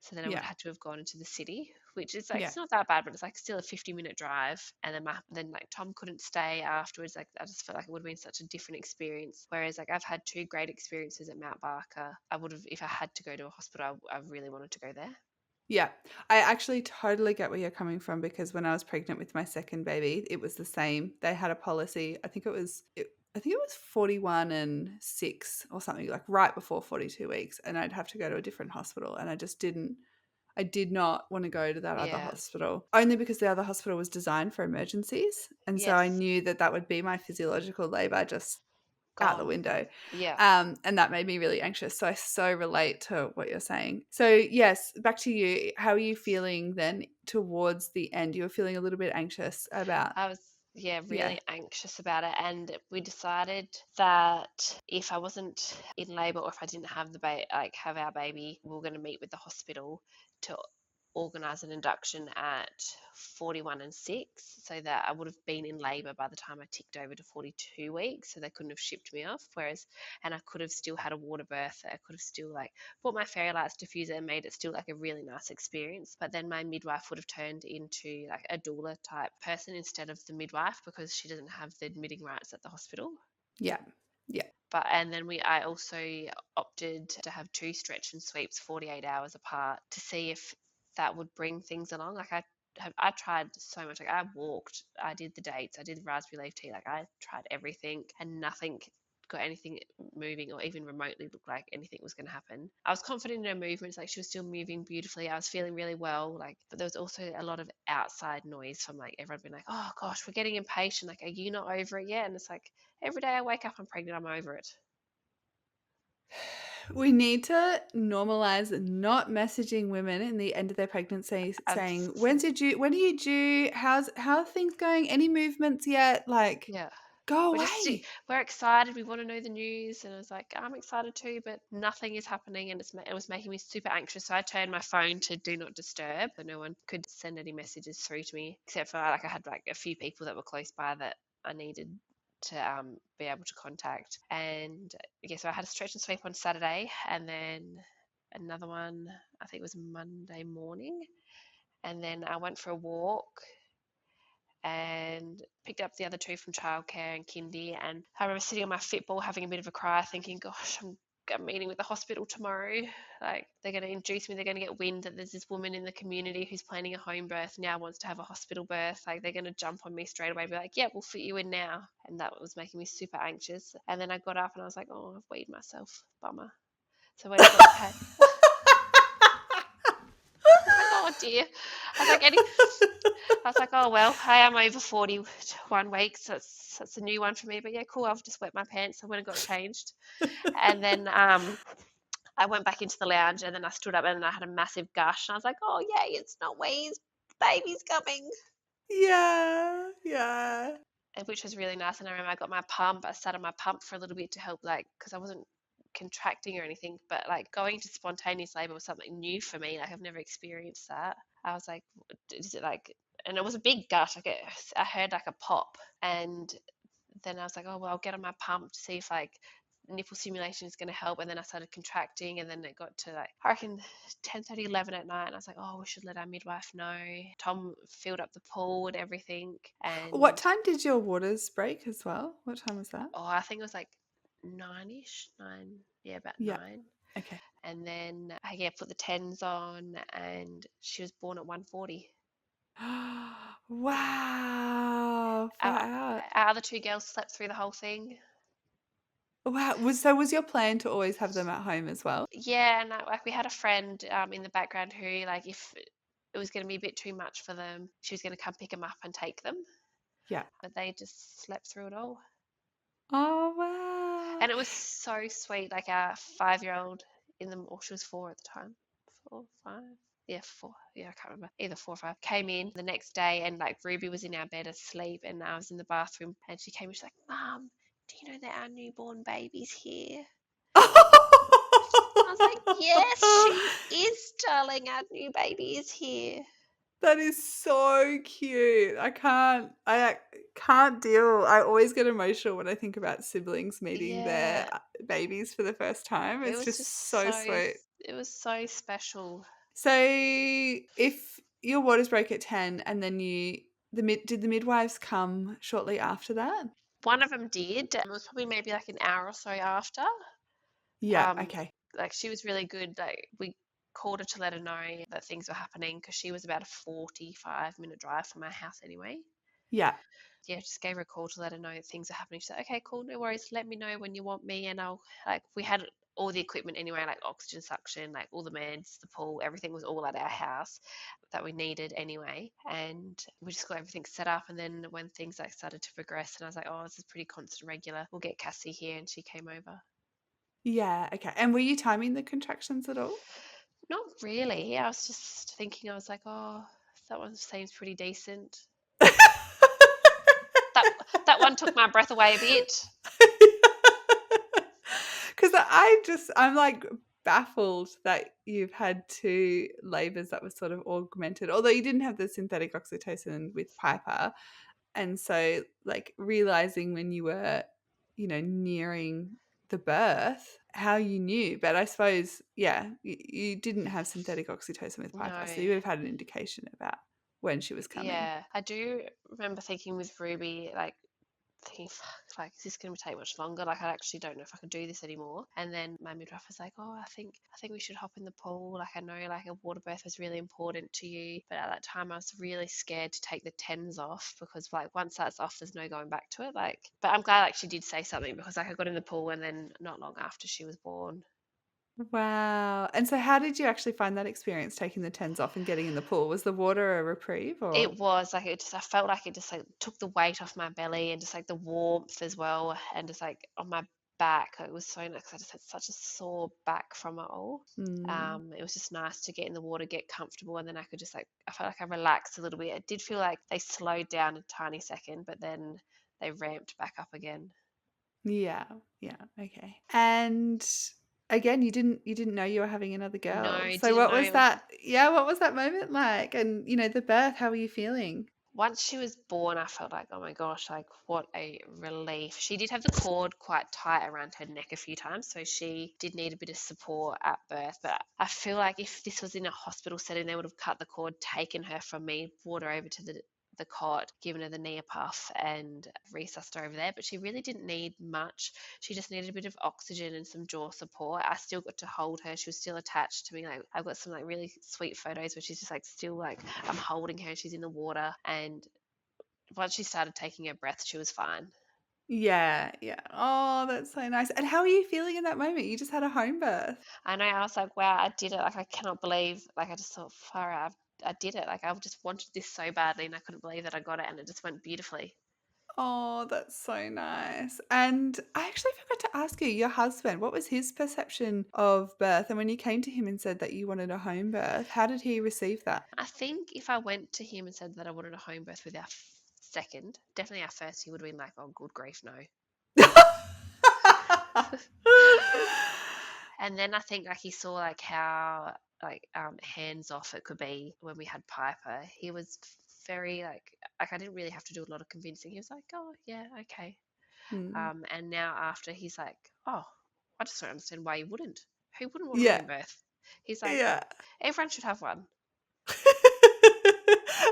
So then I would Yeah. have had to have gone into the city, which is like Yeah. it's not that bad, but it's like still a 50-minute drive. And then like Tom couldn't stay afterwards. Like I just felt like it would have been such a different experience. Whereas like I've had two great experiences at Mount Barker. I would have, if I had to go to a hospital, I really wanted to go there. Yeah. I actually totally get where you're coming from because when I was pregnant with my second baby, it was the same. They had a policy. I think it was 41 and 6 or something, like right before 42 weeks, and I'd have to go to a different hospital, and I did not want to go to that other Yeah. hospital, only because the other hospital was designed for emergencies, and so I Yes. knew that that would be my physiological labor just out the Gone. window. Yeah. And that made me really anxious. So I so relate to what you're saying. So yes, back to you. How are you feeling then towards the end? You were feeling a little bit anxious about, I was, yeah, yeah, really anxious about it. And we decided that if I wasn't in labor or if I didn't have have our baby, we were going to meet with the hospital to organize an induction at 41 and 6 so that I would have been in labor by the time I ticked over to 42 weeks. So they couldn't have shipped me off. And I could have still had a water birth. I could have still like bought my fairy lights diffuser and made it still like a really nice experience. But then my midwife would have turned into like a doula type person instead of the midwife because she doesn't have the admitting rights at the hospital. yeah, yeah, But and then I also opted to have two stretch and sweeps 48 hours apart to see if that would bring things along. Like I tried so much. Like I walked, I did the dates, I did the raspberry leaf tea. Like I tried everything, and nothing got anything moving or even remotely looked like anything was going to happen. I was confident in her movements, like she was still moving beautifully. I was feeling really well, like, but there was also a lot of outside noise from like everyone being like, "Oh gosh, we're getting impatient. Like, are you not over it yet?" And it's like every day I wake up, I'm pregnant, I'm over it. we need to normalize not messaging women in the end of their pregnancy saying, when are you due? How are things going? Any movements yet? Like, Yeah. go We're just away. we're excited. We want to know the news, and I was like, I'm excited too, but nothing is happening, and it was making me super anxious. So I turned my phone to do not disturb, so no one could send any messages through to me, except for like I had like a few people that were close by that I needed to be able to contact. And yeah, so I had a stretch and sweep on Saturday, and then another one I think it was Monday morning, and then I went for a walk and picked up the other two from childcare and kindy. And I remember sitting on my Fitball having a bit of a cry, thinking, "Gosh, I'm meeting with the hospital tomorrow. Like they're going to induce me. They're going to get wind that there's this woman in the community who's planning a home birth now wants to have a hospital birth. Like they're going to jump on me straight away, be like, yeah, we'll fit you in now." And that was making me super anxious. And then I got up and I was like, "Oh, I've weighed myself. Bummer." So when I got paid, I was like, "Oh dear." I was like, I was like, "Oh well, I am over 41 weeks. That's a new one for me." But yeah, cool. I've just wet my pants. I went and got changed, and then I went back into the lounge, and then I stood up, and I had a massive gush, and I was like, "Oh yay, it's not Wee's baby's coming," Yeah, yeah. which was really nice. And I remember I got my pump. I sat on my pump for a little bit to help, like, because I wasn't contracting or anything, but like going to spontaneous labor was something new for me. Like I've never experienced that. I was like, is it like, and it was a big gush. Like I heard like a pop, and then I was like, "Oh well, I'll get on my pump to see if like nipple stimulation is going to help." And then I started contracting, and then it got to like I reckon 10:30, 11 at night, and I was like, "Oh, we should let our midwife know." Tom filled up the pool and everything, What and time did your waters break as well? What time was that? oh, I think it was like 9ish, 9, yeah, about Yeah. 9. Okay. And then I yeah put the tens on, and she was born at 1:40. Wow, far Our, out. our other two girls slept through the whole thing. Wow. Was your plan to always have them at home as well? Yeah, and like we had a friend in the background who, like, if it was going to be a bit too much for them, she was going to come pick them up and take them. Yeah. But they just slept through it all, Oh, wow. and it was so sweet. Like our 5-year-old in the, or she was 4 at the time, 4, 5. Yeah, 4. Yeah, I can't remember. Either 4 or 5. Came in the next day, and like Ruby was in our bed asleep, and I was in the bathroom, and she came and she's like, "Mom, do you know that our newborn baby's here?" I was like, "Yes, she is, darling. Our new baby is here." That is so cute. I can't deal. I always get emotional when I think about siblings meeting their Yeah, babies for the first time. it It's was just just so so sweet. it was so special. So if your waters broke at 10 and then did the midwives come shortly after that? One of them did. It was probably maybe like an hour or so after. Yeah, Um, okay. like she was really good. Like we called her to let her know that things were happening because she was about a 45-minute drive from our house anyway. Yeah. Yeah, just gave her a call to let her know that things are happening. She said, "Okay, cool, no worries. Let me know when you want me, and I'll like." We had all the equipment anyway, like oxygen suction, like all the meds, the pool, everything was all at our house that we needed anyway. And we just got everything set up. And then when things like started to progress, and I was like, "Oh, this is pretty constant, regular. We'll get Cassie here," and she came over. Yeah, okay. And were you timing the contractions at all? Not really. I was just thinking. I was like, "Oh, that one seems pretty decent." That that one took my breath away a bit. Because I'm like baffled that you've had two labors that were sort of augmented, although you didn't have the synthetic oxytocin with Piper. And so, like, realizing when you were, nearing the birth, how you knew. But I suppose, yeah, you didn't have synthetic oxytocin with Piper, so No. you would have had an indication about when she was coming. Yeah, I do remember thinking with Ruby, like thinking, fuck, like, is this going to take much longer? Like, I actually don't know if I can do this anymore. And then my midwife was like, oh, I think we should hop in the pool. Like, I know like a water birth is really important to you. But at that time, I was really scared to take the tens off because like once that's off, there's no going back to it. Like, but I'm glad like she did say something because like I got in the pool and then not long after she was born. Wow. And so how did you actually find that experience taking the tens off and getting in the pool? Was the water a reprieve or? It was like it just I felt like it just like took the weight off my belly and just like the warmth as well and just like on my back. It was so nice 'cause I just had such a sore back from it all. Mm, It was just nice to get in the water, get comfortable, and then I could just like I felt like I relaxed a little bit. It did feel like they slowed down a tiny second, but then they ramped back up again. yeah, yeah, okay. And again, you didn't know you were having another girl. No, So didn't what know was it was that? Yeah, what was that moment like? And the birth, how were you feeling? once she was born, I felt like, oh my gosh, like what a relief. She did have the cord quite tight around her neck a few times, so she did need a bit of support at birth. But I feel like if this was in a hospital setting, they would have cut the cord, taken her from me, brought her over to the cot, given her the knee a puff, and resuscitated her over there. But she really didn't need much. She just needed a bit of oxygen and some jaw support. I still got to hold her. She was still attached to me. Like I've got some like really sweet photos where she's just like still like I'm holding her. She's in the water, and once she started taking her breath, she was fine. Yeah, yeah. Oh, that's so nice. And how are you feeling in that moment? You just had a home birth. I know I was like, wow, I did it. Like I cannot believe. Like I just thought, far out. I did it. Like I just wanted this so badly, and I couldn't believe that I got it, and it just went beautifully. Oh, that's so nice. And I actually forgot to ask you, your husband, what was his perception of birth? And when you came to him and said that you wanted a home birth, how did he receive that? I think if I went to him and said that I wanted a home birth with our second, definitely our first, he would have been like, oh, good grief, no. And then I think like he saw like how like hands off it could be when we had Piper. He was very like I didn't really have to do a lot of convincing. He was like, oh yeah, okay. Mm. And now after he's like, oh, I just don't understand why you wouldn't. Who wouldn't want a Yeah, home birth? He's like, yeah. everyone should have one.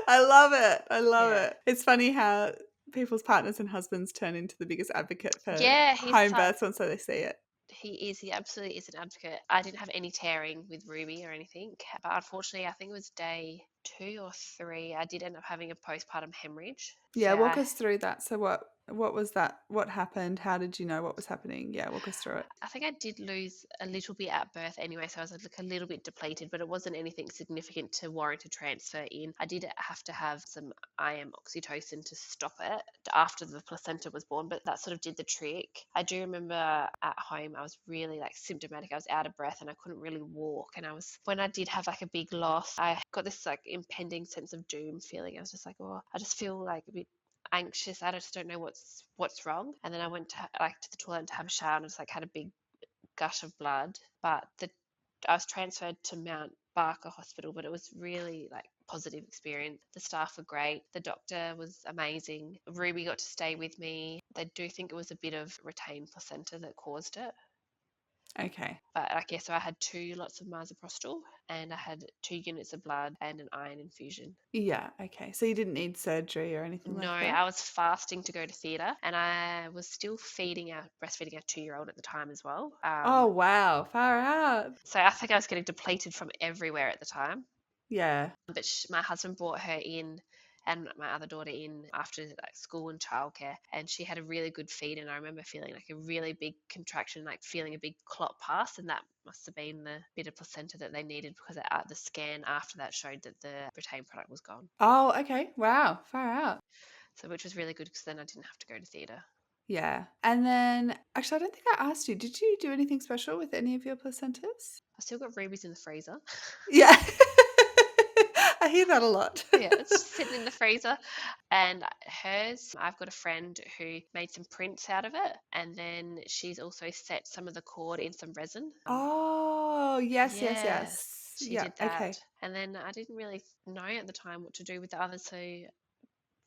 I love it. I love Yeah. it. It's funny how people's partners and husbands turn into the biggest advocate for Yeah, he's home like births once they see it. he is. He absolutely is an advocate. I didn't have any tearing with Ruby or anything, but unfortunately, I think it was day 2 or 3. I did end up having a postpartum hemorrhage. So Yeah, walk us through that. So what was that? What happened? How did you know what was happening? Yeah, walk us through it. I think I did lose a little bit at birth anyway, so I was like a little bit depleted, but it wasn't anything significant to warrant a transfer in. I did have to have some IM oxytocin to stop it after the placenta was born, but that sort of did the trick. I do remember at home I was really like symptomatic. I was out of breath and I couldn't really walk. And I was when I did have like a big loss, I got this like impending sense of doom feeling. I was just like, oh, I just feel like a bit anxious. I just don't know what's wrong. And then I went to the toilet to have a shower and just like had a big gush of blood. But I was transferred to Mount Barker Hospital, but it was really like positive experience. The staff were great. The doctor was amazing. Ruby got to stay with me. They do think it was a bit of retained placenta that caused it. Okay. But like, yeah, so I had 2 lots of misoprostol and I had 2 units of blood and an iron infusion. Yeah, okay. So you didn't need surgery or anything No, like that? I was fasting to go to theatre, and I was still breastfeeding our 2-year-old at the time as well. Oh, wow. Far out. So I think I was getting depleted from everywhere at the time. Yeah. But my husband brought her in and my other daughter in after like school and childcare, and she had a really good feed. And I remember feeling like a really big contraction, like feeling a big clot pass, and that must have been the bit of placenta that they needed because the scan after that showed that the retained product was gone. Oh, okay. Wow. Far out. So which was really good because then I didn't have to go to theatre. Yeah. And then, actually, I don't think I asked you, did you do anything special with any of your placentas? I still got rubies in the freezer. Yeah. I hear that a lot. Yeah, it's just sitting in the freezer. And hers, I've got a friend who made some prints out of it, and then she's also set some of the cord in some resin. Oh, yes, yes, Yeah, yes. she Yeah, did that. okay. And then I didn't really know at the time what to do with the others, so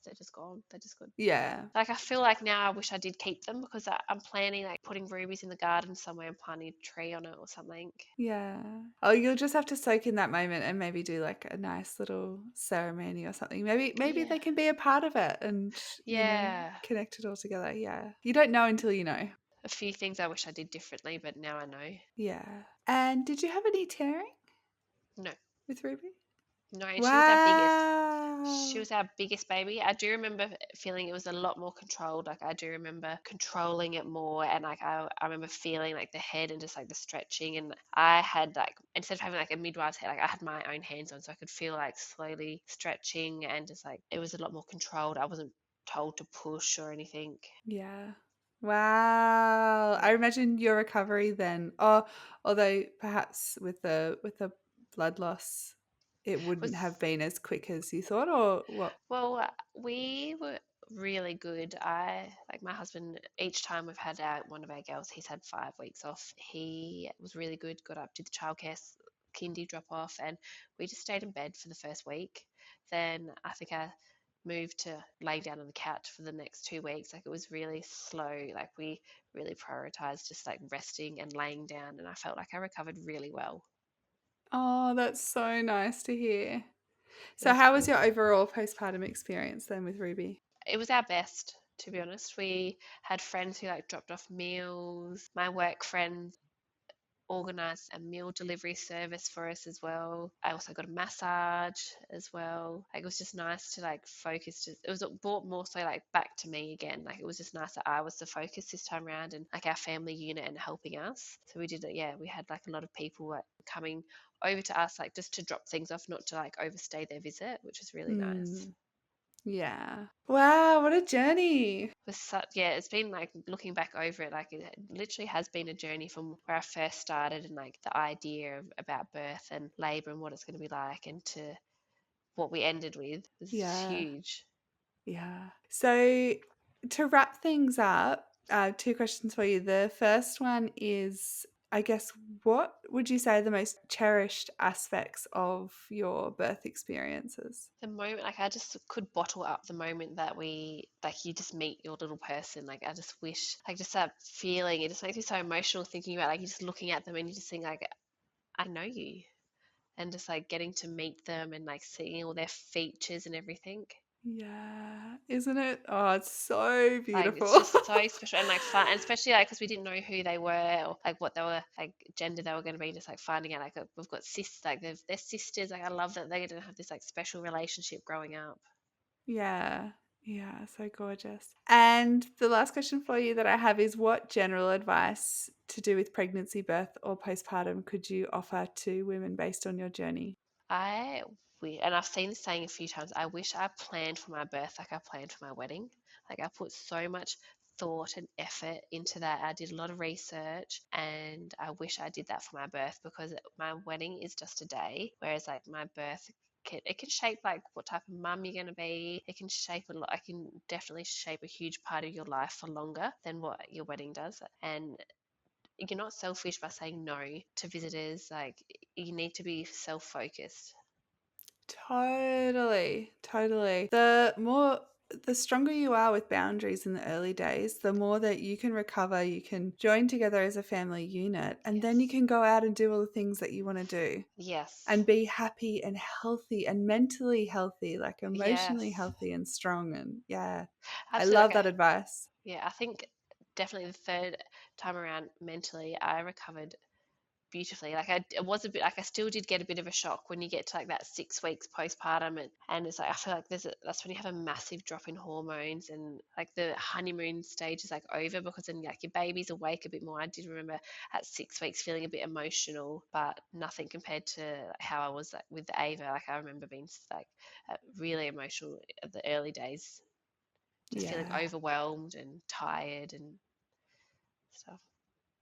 they're just gone. They're just good. Yeah. Like I feel like now I wish I did keep them because I'm planning like putting rubies in the garden somewhere and planting a tree on it or something. Yeah. Oh, you'll just have to soak in that moment and maybe do like a nice little ceremony or something. Maybe Yeah. they can be a part of it and, Yeah. connect it all together. Yeah. You don't know until you know. A few things I wish I did differently, but now I know. Yeah. And did you have any tearing No, with Ruby? no, she was our biggest. She Wow. was our biggest baby. I do remember feeling it was a lot more controlled. Like I do remember controlling it more, and like I remember feeling like the head and just like the stretching. And I had like instead of having like a midwife's head, like I had my own hands on, so I could feel like slowly stretching and just like it was a lot more controlled. I wasn't told to push or anything. Yeah. Wow. I Yeah. imagine your recovery then. Oh, although perhaps with the blood loss, it wouldn't have Was been as quick as you thought, or what? Well, we were really good. I like my husband. Each time we've had one of our girls, he's had 5 weeks off. He was really good. Got up, did the childcare kindy drop off, and we just stayed in bed for the first week. Then I think I moved to lay down on the couch for the next 2 weeks. Like it was really slow. Like we really prioritized just like resting and laying down, and I felt like I recovered really well. Oh, that's so nice to hear. It So was how was good. your overall postpartum experience then with Ruby? It was our best, to be honest. We had friends who like dropped off meals. My work friends organized a meal delivery service for us as well. I also got a massage as well. Like it was just nice to like focus. It was brought more so like back to me again. Like it was just nice that I was the focus this time around and like our family unit and helping us. So we did it. Yeah, we had like a lot of people like coming over to us like just to drop things off, not to like overstay their visit, which was really nice. Mm, yeah. Wow, what a journey. Was such yeah, it's been like looking back over it, like it literally has been a journey from where I first started and like the idea about birth and labor and what it's going to be like, and to what we ended with was Yeah. huge. Yeah. So to wrap things up, two questions for you. The first one is, I guess, what would you say are the most cherished aspects of your birth experiences? The moment, like I just could bottle up the moment that we like you just meet your little person. Like I just wish, like just that feeling. It just makes me so emotional thinking about like you just looking at them and you just think like I know you, and just like getting to meet them and like seeing all their features and everything. Yeah, isn't it? Oh, it's so Like it's beautiful. just so special and like fun, and especially like because we didn't know who they were or like what they were like gender they were going to be. Just like finding out like we've got sis like they're sisters. Like I love that they're going to have this like special relationship growing up. Yeah. Yeah, so gorgeous. And the last question for you that I have is, what general advice to do with pregnancy, birth, or postpartum could you offer to women based on your journey? I and I've seen this saying a few times. I wish I planned for my birth like I planned for my wedding. Like I put so much thought and effort into that. I did a lot of research, and I wish I did that for my birth because my wedding is just a day, whereas like my birth. It can shape like what type of mum you're going to be. It can shape a lot. It can definitely shape a huge part of your life for longer than what your wedding does. And you're not selfish by saying no to visitors. Like you need to be self-focused. Totally, totally. The more the stronger you are with boundaries in the early days, the more that you can recover, you can join together as a family unit, and then you Yes. can go out and do all the things that you want to do Yes. and be happy and healthy and mentally healthy, like emotionally Yes. healthy and strong. And yeah, I Absolutely. love Like that advice. yeah, I think definitely the third time around mentally, I recovered beautifully. Like it was a bit like I still did get a bit of a shock when you get to like that 6 weeks postpartum, and it's like I feel like that's when you have a massive drop in hormones, and like the honeymoon stage is like over because then like your baby's awake a bit more. I did remember at 6 weeks feeling a bit emotional, but nothing compared to how I was like with the Ava. Like I remember being like really emotional at the early days, just feeling Yeah, overwhelmed and tired and stuff.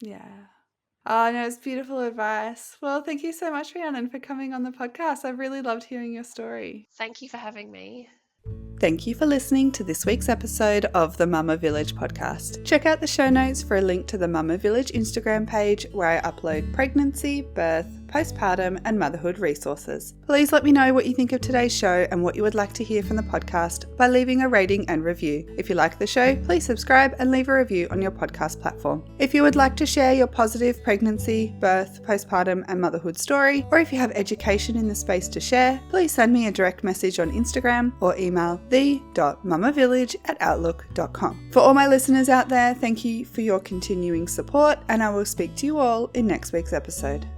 yeah. Oh, no, it's beautiful advice. Well, thank you so much, Rhiannon, for coming on the podcast. I've really loved hearing your story. Thank you for having me. Thank you for listening to this week's episode of the Mama Village podcast. Check out the show notes for a link to the Mama Village Instagram page where I upload pregnancy, birth, postpartum, and motherhood resources. Please let me know what you think of today's show and what you would like to hear from the podcast by leaving a rating and review. If you like the show, please subscribe and leave a review on your podcast platform. If you would like to share your positive pregnancy, birth, postpartum, and motherhood story, or if you have education in the space to share, please send me a direct message on Instagram or email the.mamavillage@outlook.com. For all my listeners out there, thank you for your continuing support, and I will speak to you all in next week's episode.